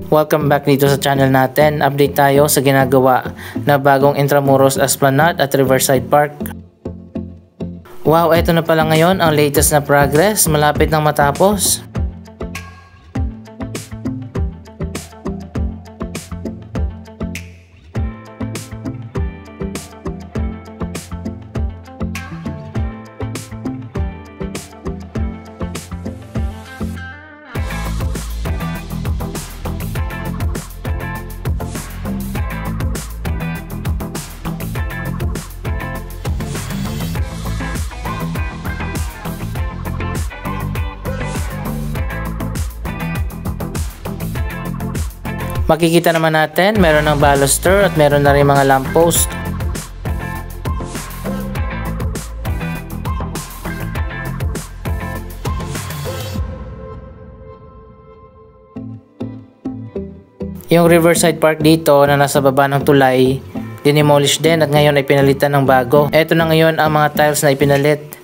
Welcome back dito sa channel natin. Update tayo sa ginagawa na bagong Intramuros Esplanade at Riverside Park. Wow, eto na pala ngayon ang latest na progress. Malapit nang matapos. Makikita naman natin, meron ng baluster at meron na rin mga lamppost. Yung Riverside Park dito na nasa baba ng tulay, dinemolish din at ngayon ay pinalitan ng bago. Ito na ngayon ang mga tiles na ipinalit.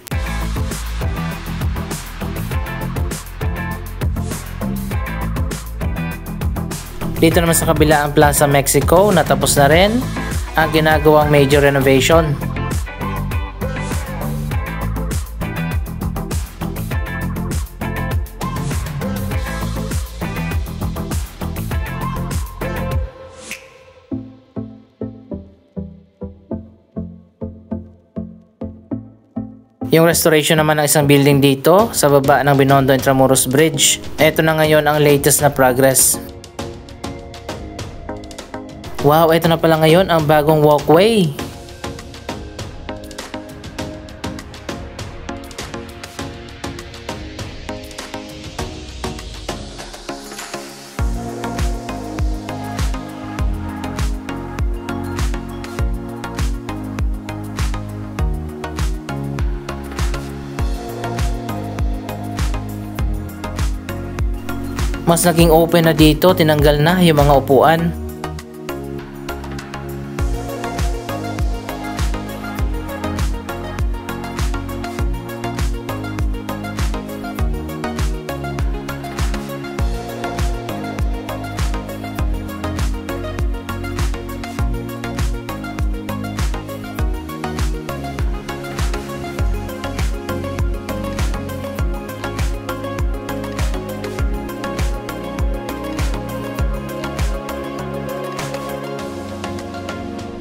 Dito naman sa kabila ang Plaza Mexico, natapos na rin ang ginagawang major renovation. Yung restoration naman ng isang building dito sa baba ng Binondo Intramuros Bridge. Ito na ngayon ang latest na progress. Wow, ito na pala ngayon ang bagong walkway. Mas naging open na dito, tinanggal na yung mga upuan.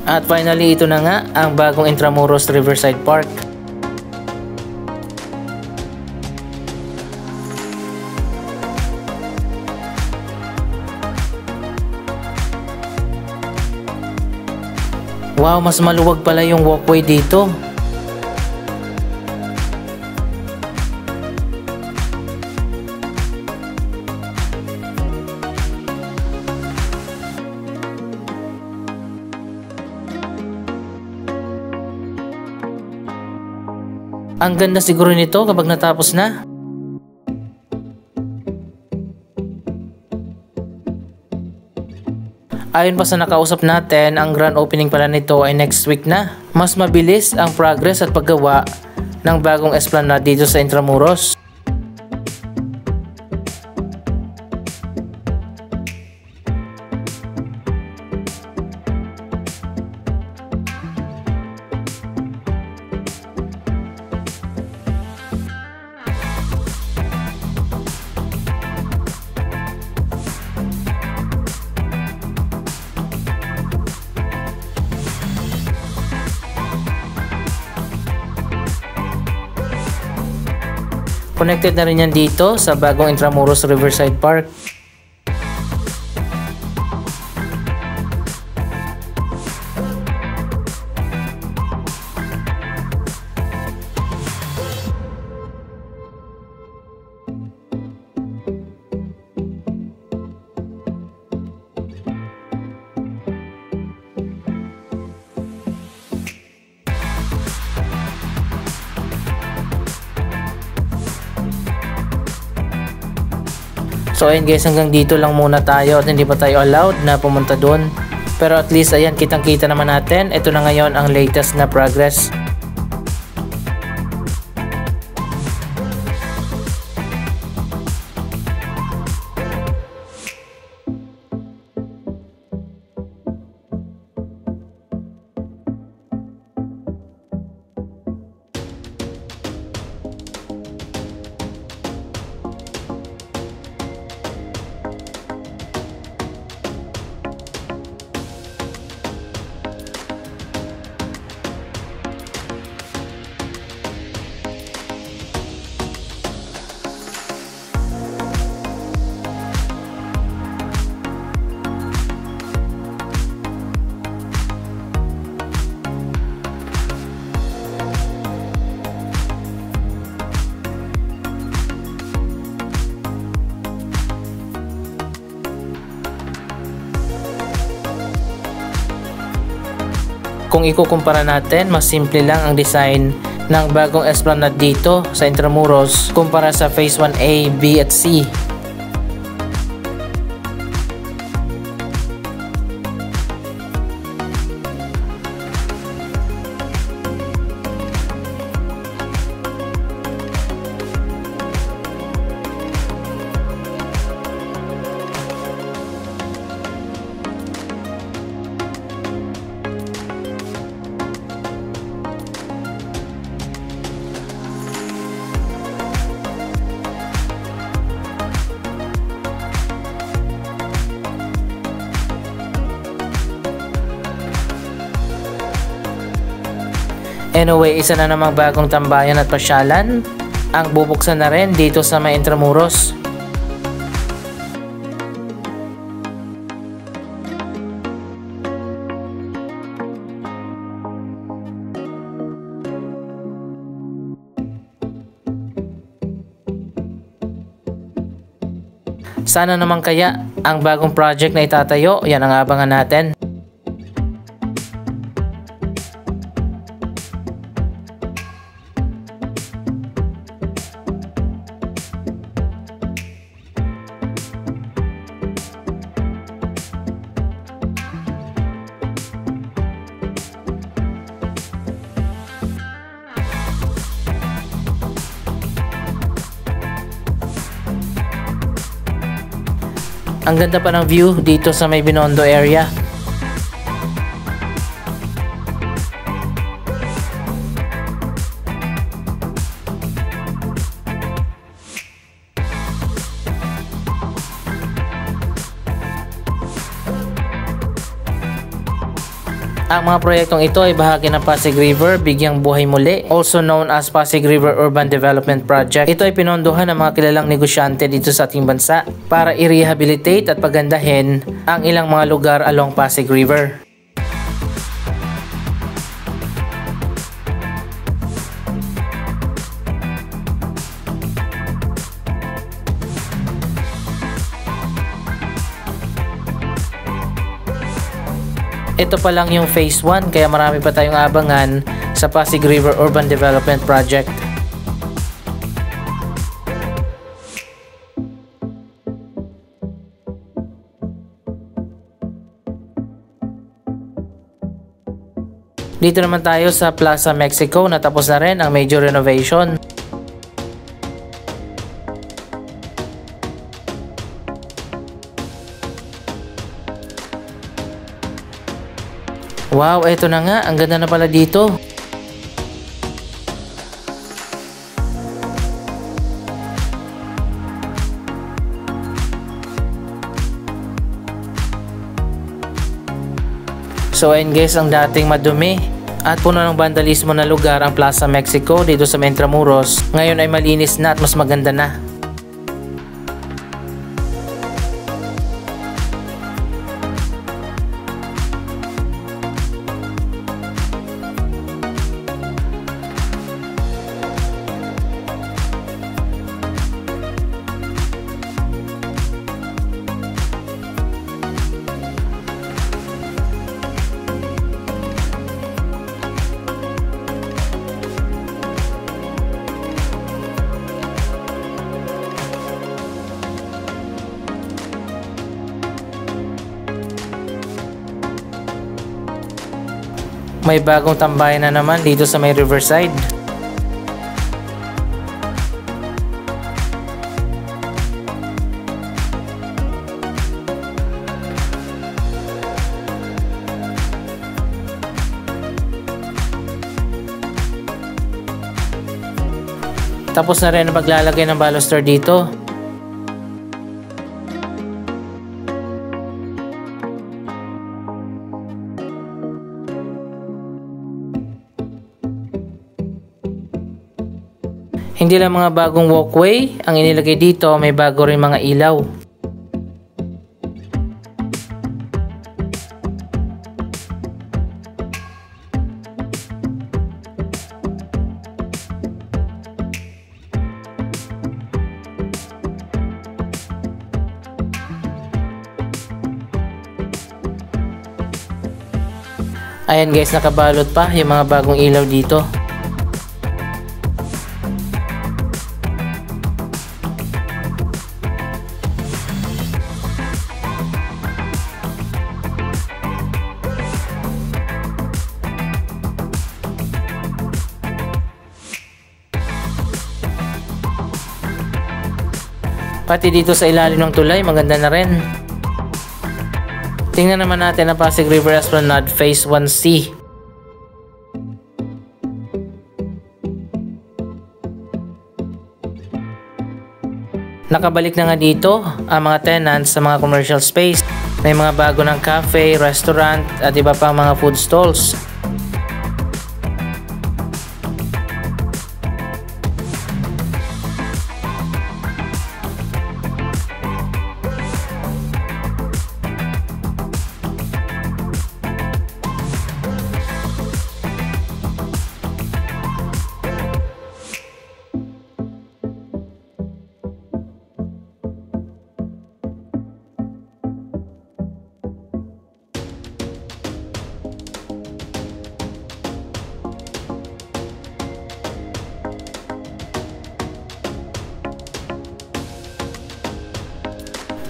At finally, ito na nga ang bagong Intramuros Riverside Park. Wow, mas maluwag pala yung walkway dito. Ang ganda siguro nito kapag natapos na. Ayon pa sa nakausap natin, ang grand opening pala nito ay next week na. Mas mabilis ang progress at paggawa ng bagong Esplanade dito sa Intramuros. Connected na rin yan dito sa bagong Intramuros Riverside Park. So ayun guys, hanggang dito lang muna tayo at hindi pa tayo allowed na pumunta doon. Pero at least ayan, kitang kita naman natin. Ito na ngayon ang latest na progress. Kung ikukumpara natin, mas simple lang ang design ng bagong Esplanade dito sa Intramuros kumpara sa Phase 1A, B at C. Anyway, isa na namang bagong tambayan at pasyalan ang bubuksan na rin dito sa may Intramuros. Sana naman kaya ang bagong project na itatayo, yan ang abangan natin. Ang ganda pa ng view dito sa may Binondo area. Ang mga proyektong ito ay bahagi ng Pasig River Bigyang Buhay Muli, also known as Pasig River Urban Development Project. Ito ay pinondohan ng mga kilalang negosyante dito sa ating bansa para i-rehabilitate at pagandahin ang ilang mga lugar along Pasig River. Ito pa lang yung Phase 1 kaya marami pa tayong abangan sa Pasig River Urban Development Project. Dito naman tayo sa Plaza Mexico na tapos na rin ang major renovation. Wow, eto na nga. Ang ganda na pala dito. So ayun guys, ang dating madumi at puno ng vandalismo na lugar ang Plaza Mexico dito sa Intramuros, ngayon ay malinis na at mas maganda na. May bagong tambayan na naman dito sa may Riverside. Tapos na rin ang paglalagay ng baluster dito. Hindi lang mga bagong walkway ang inilagay dito, may bago rin mga ilaw. Ayan guys, nakabalot pa yung mga bagong ilaw dito. Pati dito sa ilalim ng tulay, maganda na rin. Tingnan naman natin ang Pasig River Esplanade Phase 1C. Nakabalik na nga dito ang mga tenants sa mga commercial space. May mga bago ng cafe, restaurant at iba pang mga food stalls.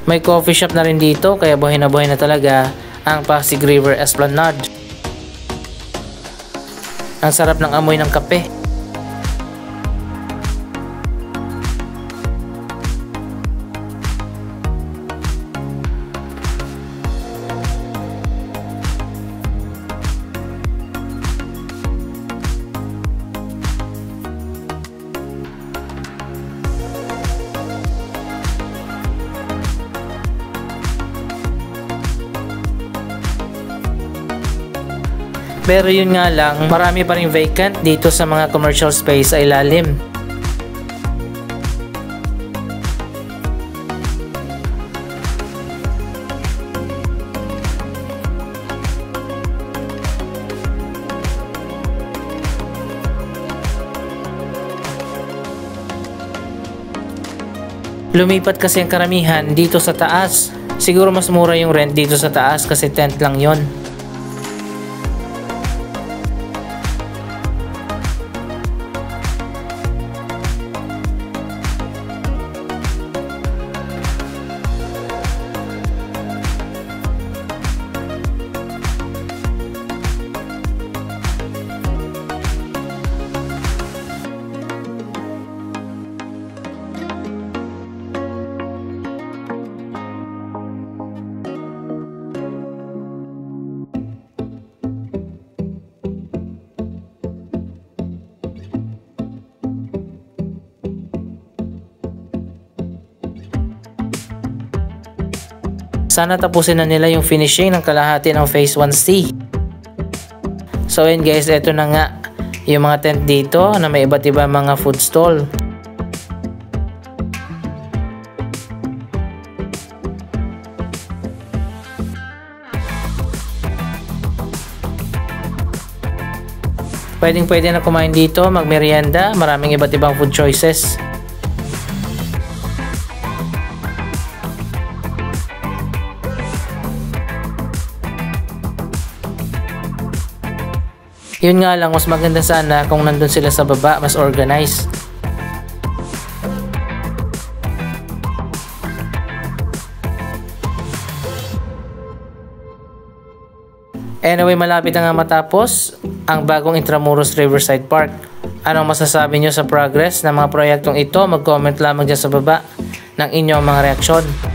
May coffee shop na rin dito, kaya buhay na talaga ang Pasig River Esplanade. Ang sarap ng amoy ng kape. Pero yun nga lang, marami pa rin vacant dito sa mga commercial space sa ilalim. Lumipat kasi ang karamihan dito sa taas. Siguro mas mura yung rent dito sa taas kasi tent lang yon. Sana tapusin na nila yung finishing ng kalahati ng Phase 1C. So yun guys, eto na nga yung mga tent dito na may iba't iba mga food stall. Pwede na kumain dito, magmerienda, maraming iba't ibang food choices. Yun nga lang, mas maganda sana kung nandun sila sa baba, mas organized. Anyway, malapit na nga matapos ang bagong Intramuros Riverside Park. Anong masasabi nyo sa progress ng mga proyektong ito? Mag-comment lamang dyan sa baba ng inyong mga reaksyon.